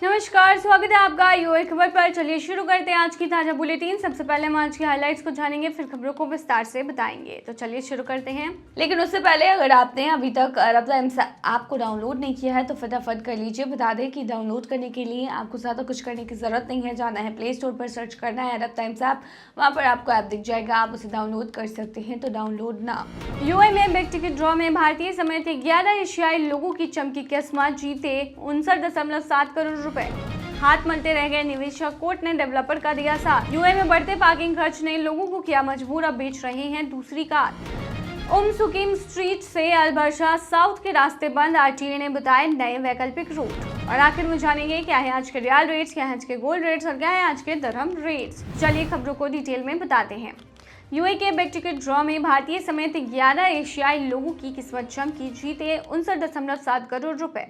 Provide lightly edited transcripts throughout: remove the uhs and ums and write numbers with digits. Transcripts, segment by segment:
नमस्कार, स्वागत है आपका यूए खबर पर। चलिए शुरू करते हैं आज की ताजा बुलेटिन। सबसे पहले हम आज की हाइलाइट्स को जानेंगे, फिर खबरों को विस्तार से बताएंगे। तो चलिए शुरू करते हैं, लेकिन उससे पहले अगर आपने अभी तक अरब टाइम्स ऐप को डाउनलोड नहीं किया है तो फटाफट कर लीजिए। बता दें कि डाउनलोड करने के लिए आपको ज़्यादा कुछ करने की जरूरत नहीं है। जाना है प्ले स्टोर पर, सर्च करना है अरब टाइम्स ऐप, वहाँ पर आपको ऐप दिख जाएगा, आप उसे डाउनलोड कर सकते हैं। तो डाउनलोड ना। यूए में बिग टिकट ड्रॉ में भारतीय समेत 11 एशियाई लोगों की चमकी किस्मत, जीते 59.7 करोड़ रुपए। हाथ मलते रह गए निवेशक, कोर्ट ने डेवलपर का दिया साथ। यूए में बढ़ते पार्किंग खर्च ने लोगों को किया मजबूर, अब बेच रहे हैं दूसरी कार। सुकीम स्ट्रीट से अलबर्शा साउथ के रास्ते बंद, आरटीए ने बताए नए वैकल्पिक रूट। और आखिर में जानेंगे क्या है आज के रियल रेट्स, क्या है आज के गोल्ड रेट्स और क्या है आज के दरहम रेट्स। चलिए खबरों को डिटेल में बताते हैं। यूए के बिग टिकट ड्रॉ में भारतीय समेत 11 एशियाई लोगों की किस्मत चमकी, जीते 59.7 करोड़ रुपए।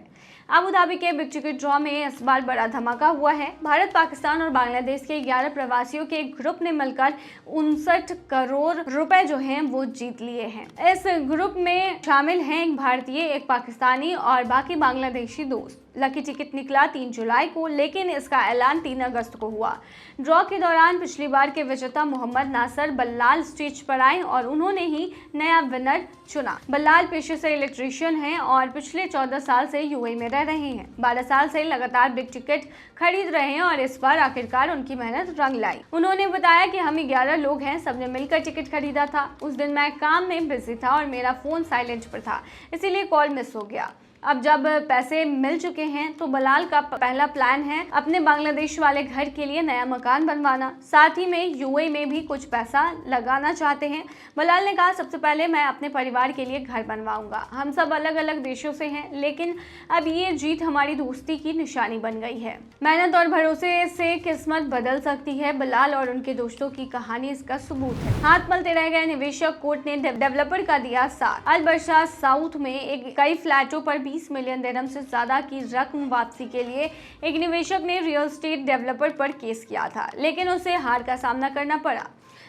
अबू धाबी के बिग टिकट ड्रॉ में इस बार बड़ा धमाका हुआ है। भारत, पाकिस्तान और बांग्लादेश के 11 प्रवासियों के एक ग्रुप ने मिलकर 59 करोड़ रुपए जो हैं वो जीत लिए हैं। इस ग्रुप में शामिल हैं एक भारतीय, एक पाकिस्तानी और बाकी बांग्लादेशी दोस्त। लकी टिकट निकला 3 जुलाई को, लेकिन इसका ऐलान 3 अगस्त को हुआ। ड्रॉ के दौरान पिछली बार के विजेता मोहम्मद नासर बल्लाल स्टेज पर आए और उन्होंने ही नया विनर चुना। बल्लाल पेशे से इलेक्ट्रीशियन हैं और पिछले 14 साल से यूएई में रह रहे हैं। 12 साल से लगातार बिग टिकट खरीद रहे हैं और इस बार आखिरकार उनकी मेहनत रंग लाई। उन्होंने बताया कि हम 11 लोग हैं, सबने मिलकर टिकट खरीदा था। उस दिन मैं काम में बिजी था और मेरा फोन साइलेंट पर था, इसीलिए कॉल मिस हो गया। अब जब पैसे मिल चुके हैं तो बलाल का पहला प्लान है अपने बांग्लादेश वाले घर के लिए नया मकान बनवाना। साथ ही में यूएई में भी कुछ पैसा लगाना चाहते हैं। बलाल ने कहा, सबसे पहले मैं अपने परिवार के लिए घर बनवाऊंगा। हम सब अलग अलग देशों से हैं, लेकिन अब ये जीत हमारी दोस्ती की निशानी बन गई है। मेहनत और भरोसे से किस्मत बदल सकती है। बलाल और उनके दोस्तों की कहानी इसका सबूत है। हाथ मलते रह गए निवेशक, कोर्ट ने डेवलपर का दिया साथ। अलबर्शा साउथ में कई फ्लैटों पर 20 मिलियन दिरहम से ज्यादा की रकम वापसी के लिए एक निवेशक ने रियल एस्टेट डेवलपर पर केस किया था, लेकिन उसे हार का सामना करना पड़ा।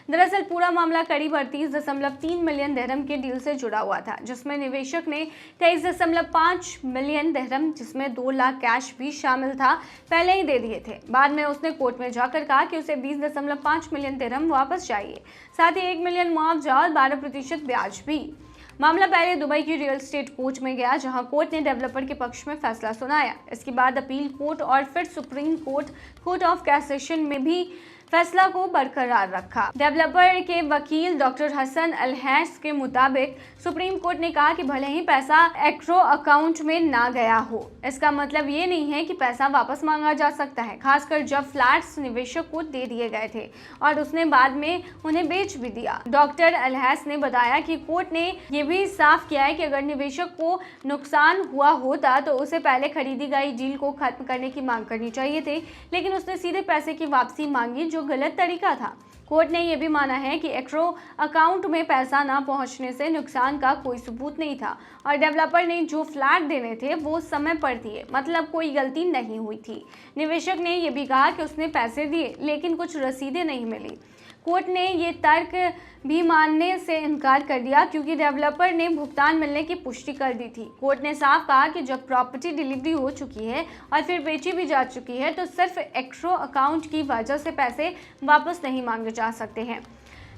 दरअसल पूरा मामला करीब 38.3 मिलियन दिरहम के डील से जुड़ा हुआ था, जिसमें निवेशक ने 23.5 मिलियन दिरहम, जिसमें 2 लाख कैश भी शामिल था, पहले ही दे दिए थे। बाद में उसने कोर्ट में जाकर कहा कि उसे 20.5 मिलियन दिरहम वापस चाहिए, साथ ही 1 मिलियन मुआवजा और 12% ब्याज भी। मामला पहले दुबई की रियल एस्टेट कोर्ट में गया, जहां कोर्ट ने डेवलपर के पक्ष में फैसला सुनाया। इसके बाद अपील कोर्ट और फिर supreme court, court of cassation में भी फैसला को बरकरार रखा। डेवलपर के वकील डॉक्टर हसन अलहैस के मुताबिक सुप्रीम कोर्ट ने कहा कि भले ही पैसा एस्क्रो अकाउंट में ना गया हो, इसका मतलब ये नहीं है कि पैसा वापस मांगा जा सकता है, खासकर जब फ्लैट्स निवेशक को दे दिए गए थे और उसने बाद में उन्हें बेच भी दिया। डॉक्टर अलहैस ने बताया कि कोर्ट ने ये भी साफ किया है कि अगर निवेशक को नुकसान हुआ होता तो उसे पहले खरीदी गई डील को खत्म करने की मांग करनी चाहिए थी, लेकिन उसने सीधे पैसे की वापसी मांगी, जो गलत तरीका था। कोर्ट ने यह भी माना है कि एस्क्रो अकाउंट में पैसा ना पहुंचने से नुकसान का कोई सबूत नहीं था और डेवलपर ने जो फ्लैट देने थे वो समय पर दिए, मतलब कोई गलती नहीं हुई थी। निवेशक ने यह भी कहा कि उसने पैसे दिए, लेकिन कुछ रसीदें नहीं मिली। कोर्ट ने ये तर्क भी मानने से इनकार कर दिया क्योंकि डेवलपर ने भुगतान मिलने की पुष्टि कर दी थी। कोर्ट ने साफ कहा कि जब प्रॉपर्टी डिलीवरी हो चुकी है और फिर बेची भी जा चुकी है तो सिर्फ एस्क्रो अकाउंट की वजह से पैसे वापस नहीं मांगे जा सकते हैं।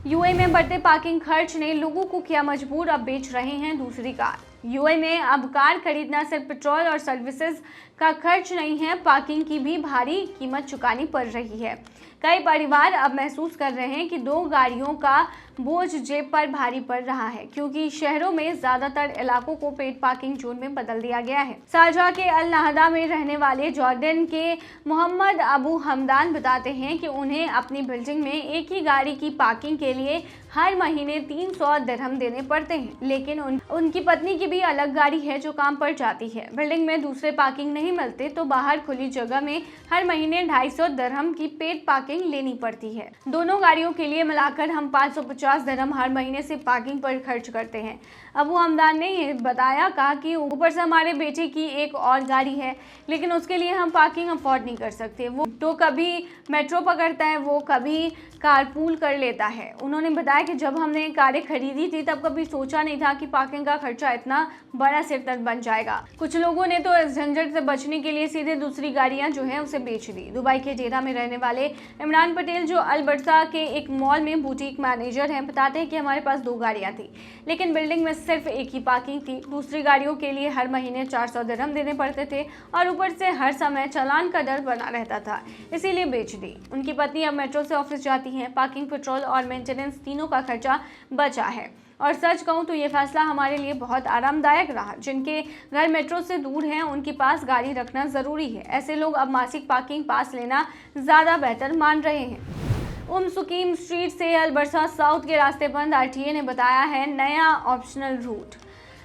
यूएई में बढ़ते पार्किंग खर्च ने लोगों को किया मजबूर, अब बेच रहे हैं दूसरी कार। यूएई में अब कार खरीदना सिर्फ पेट्रोल और सर्विसेज का खर्च नहीं है, पार्किंग की भी भारी कीमत चुकानी पड़ रही है। कई परिवार अब महसूस कर रहे हैं कि 2 गाड़ियों का बोझ जेब पर भारी पड़ रहा है, क्योंकि शहरों में ज्यादातर इलाकों को पेड पार्किंग जोन में बदल दिया गया है। शारजाह के अल नहदा में रहने वाले जॉर्डन के मोहम्मद अबू हमदान बताते हैं कि उन्हें अपनी बिल्डिंग में एक ही गाड़ी की पार्किंग के लिए हर महीने 300 दिरहम देने पड़ते हैं, लेकिन उनकी पत्नी की भी अलग गाड़ी है जो काम पर जाती है। बिल्डिंग में दूसरे पार्किंग नहीं मिलते तो बाहर खुली जगह में हर महीने 250 दिरहम की पेड पार्किंग लेनी पड़ती है। दोनों गाड़ियों के लिए मिलाकर हम 550 दिरहम हर महीने से पार्किंग पर खर्च करते हैं। अबू हमदान ने ये बताया, कहा कि ऊपर से हमारे बेटे की एक और गाड़ी है, लेकिन उसके लिए हम पार्किंग अफोर्ड नहीं कर सकते। वो तो कभी मेट्रो पकड़ता है, वो कभी कारपूल कर लेता है। उन्होंने बताया कि जब हमने कारें खरीदी थी तब कभी सोचा नहीं था कि पार्किंग का खर्चा इतना बड़ा सिरदर्द बन जाएगा। कुछ लोगों ने तो इस झंझट से बचने के लिए सीधे दूसरी गाड़ियां जो है उसे बेच दी। दुबई के जेदा में रहने वाले इमरान पटेल, जो अल बरसा के एक मॉल में बुटीक मैनेजर हैं, बताते हैं कि हमारे पास 2 गाड़ियां थी, लेकिन बिल्डिंग में सिर्फ एक ही पार्किंग थी। दूसरी गाड़ियों के लिए हर महीने 400 दिरहम देने पड़ते थे और ऊपर से हर समय चालान का डर बना रहता था, इसीलिए बेच दी। उनकी पत्नी अब मेट्रो से ऑफिस जाती हैं। पार्किंग, पेट्रोल और मेंटेनेंस तीनों का खर्चा बचा है। और सच कहूँ तो ये फैसला हमारे लिए बहुत आरामदायक रहा। जिनके घर मेट्रो से दूर हैं उनके पास गाड़ी रखना ज़रूरी है। ऐसे लोग अब मासिक पार्किंग पास लेना ज़्यादा बेहतर मान रहे हैं। सुकीम स्ट्रीट से अल बरसा साउथ के रास्ते बंद। आरटीए ने बताया है नया ऑप्शनल रूट।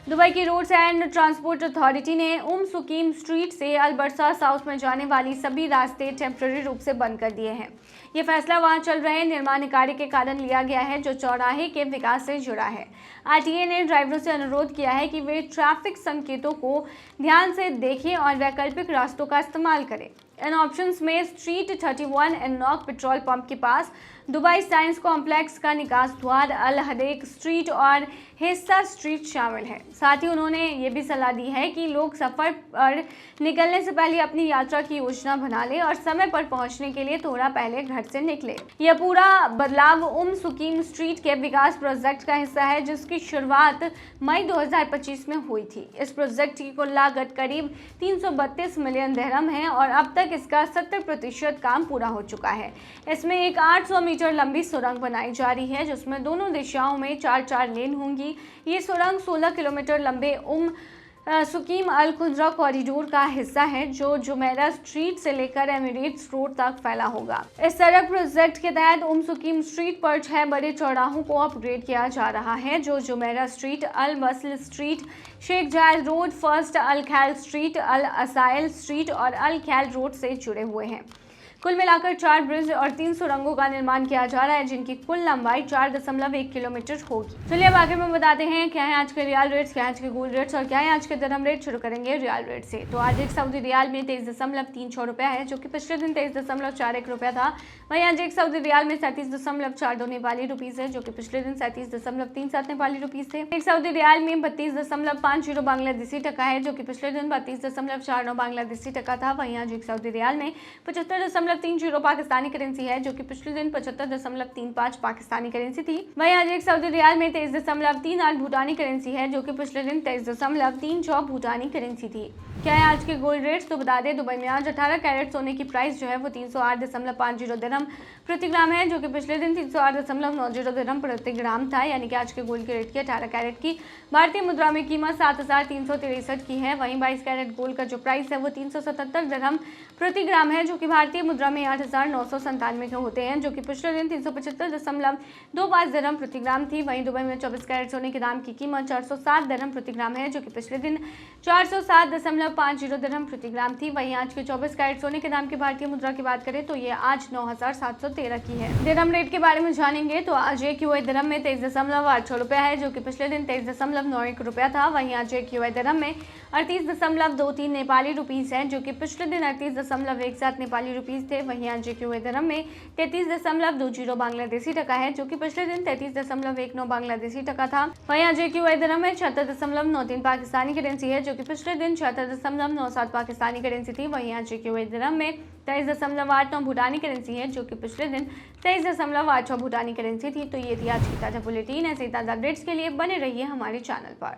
दुबई की रोड्स एंड ट्रांसपोर्ट अथॉरिटी ने सुकीम स्ट्रीट से अल बरसा साउथ में जाने वाली सभी रास्ते टेम्पररी रूप से बंद कर दिए हैं। ये फैसला वहां चल रहे निर्माण कार्य के कारण लिया गया है, जो चौराहे के विकास से जुड़ा है। आरटीए ने ड्राइवरों से अनुरोध किया है कि वे ट्रैफिक संकेतों को ध्यान से देखें और वैकल्पिक रास्तों का इस्तेमाल करें। इन ऑप्शंस में स्ट्रीट 31 एनॉक पेट्रोल पंप के पास, दुबई साइंस कॉम्प्लेक्स का निकास द्वार, अल हदेक स्ट्रीट और हिस्सा स्ट्रीट शामिल है। साथ ही उन्होंने ये भी सलाह दी है कि लोग सफ़र पर निकलने से पहले अपनी यात्रा की योजना बना लें और समय पर पहुंचने के लिए थोड़ा पहले घर से निकले। यह पूरा बदलाव सुकीम स्ट्रीट के विकास प्रोजेक्ट का हिस्सा है, जिसकी शुरुआत मई 2025 में हुई थी। इस प्रोजेक्ट की कुल लागत करीब 332 मिलियन दिरहम है और अब तक इसका 70% काम पूरा हो चुका है। इसमें एक 800 मीटर लंबी सुरंग बनाई जा रही है, जिसमें दोनों दिशाओं में 4-4 लेन होंगी। ये सुरंग 16 किलोमीटर लंबे सुकीम अल खुजरा कॉरिडोर का हिस्सा है, जो जुमेरा स्ट्रीट से लेकर एमिरेट्स रोड तक फैला होगा। इस सड़क प्रोजेक्ट के तहत सुकीम स्ट्रीट पर 6 बड़े चौराहों को अपग्रेड किया जा रहा है, जो जुमेरा स्ट्रीट, अल मसल स्ट्रीट, शेख जायद रोड, फर्स्ट अल खैल स्ट्रीट, अल असाइल स्ट्रीट और अल खैल रोड से जुड़े हुए हैं। कुल मिलाकर 4 ब्रिज और 3 सुरंगों का निर्माण किया जा रहा है, जिनकी कुल लंबाई 4.1 किलोमीटर होगी। चलिए अब आखिर में बताते हैं क्या है आज के रियाल रेट्स, क्या है आज के गोल्ड रेट्स और क्या है आज के दिरहम रेट। शुरू करेंगे रियाल रेट से। तो आज एक सऊदी रियाल में 23.36 रुपया है, जो कि पिछले दिन 23.41 रुपया था। वहीं आज एक सऊदी रियाल में 37.42 नेपाली रुपीज़ है, जो कि पिछले दिन 37.37 नेपाली रुपीज़ थे। एक सऊदी रियाल में 32.50 बांग्लादेशी टका है, जो कि पिछले दिन 32.49 बांग्लादेशी टका था। वहीं आज एक सऊदी रियाल में 75.30 पाकिस्तानी करेंसी है, जो कि पिछले दिन 75.35 पाकिस्तानी करेंसी थी। वहीं आज एक सऊदी रियाल में 23.38 भूटानी करेंसी है, जो कि पिछले दिन 23.34 भूटानी करेंसी थी। क्या है आज के गोल्ड रेट्स, तो बता दें दुबई में आज 18 कैरेट सोने की प्राइस जो है वो 308.50 दिरहम प्रति ग्राम है, जो कि पिछले दिन 308.90 दिरहम प्रति ग्राम था। यानी कि आज के गोल्ड के रेट की 18 कैरेट की भारतीय मुद्रा में कीमत 7,363 की है। वहीं 22 कैरेट गोल्ड का जो प्राइस है वो 377 दिरहम प्रति ग्राम है, जो कि भारतीय मुद्रा में 8,997 के होते हैं, जो कि पिछले दिन 375.25 दिरहम प्रति ग्राम थी। वहीं दुबई में 24 कैरेट सोने के दाम की कीमत 407 दिरहम प्रति ग्राम है, जो कि पिछले दिन 407.50 दिरहम प्रति ग्राम थी। वहीं आज के 24 कैरेट सोने के दाम की भारतीय मुद्रा की बात करें तो ये आज 9,713 की है। दिरहम रेट के बारे में जानेंगे तो आज एक यूए दिरहम में 23.86 रुपया है, जो कि पिछले दिन 23.91 रुपया था। वहीं आज एक यूए दिरहम में 38.23 नेपाली रुपीज़ है, जो कि पिछले दिन 38.17 नेपाली रुपीज़ थे। वहीं आज एक यूए दिरहम में 33.20 बांग्लादेशी टका है, जो कि पिछले दिन 33.19 बांग्लादेशी टका था। वहीं आज एक यूए दिरहम में 76.93 पाकिस्तानी करेंसी है, जो कि पिछले दिन 76.97 पाकिस्तानी करेंसी थी। वहीं आज एक यूए दिरहम में 23.89 भूटानी करेंसी है, जो कि पिछले दिन 23.86 भूटानी करेंसी थी। तो ये थी आज की ताज़ा बुलेटिन। ऐसे ताज़ा अपडेट्स के लिए बने रहिए हमारे चैनल पर।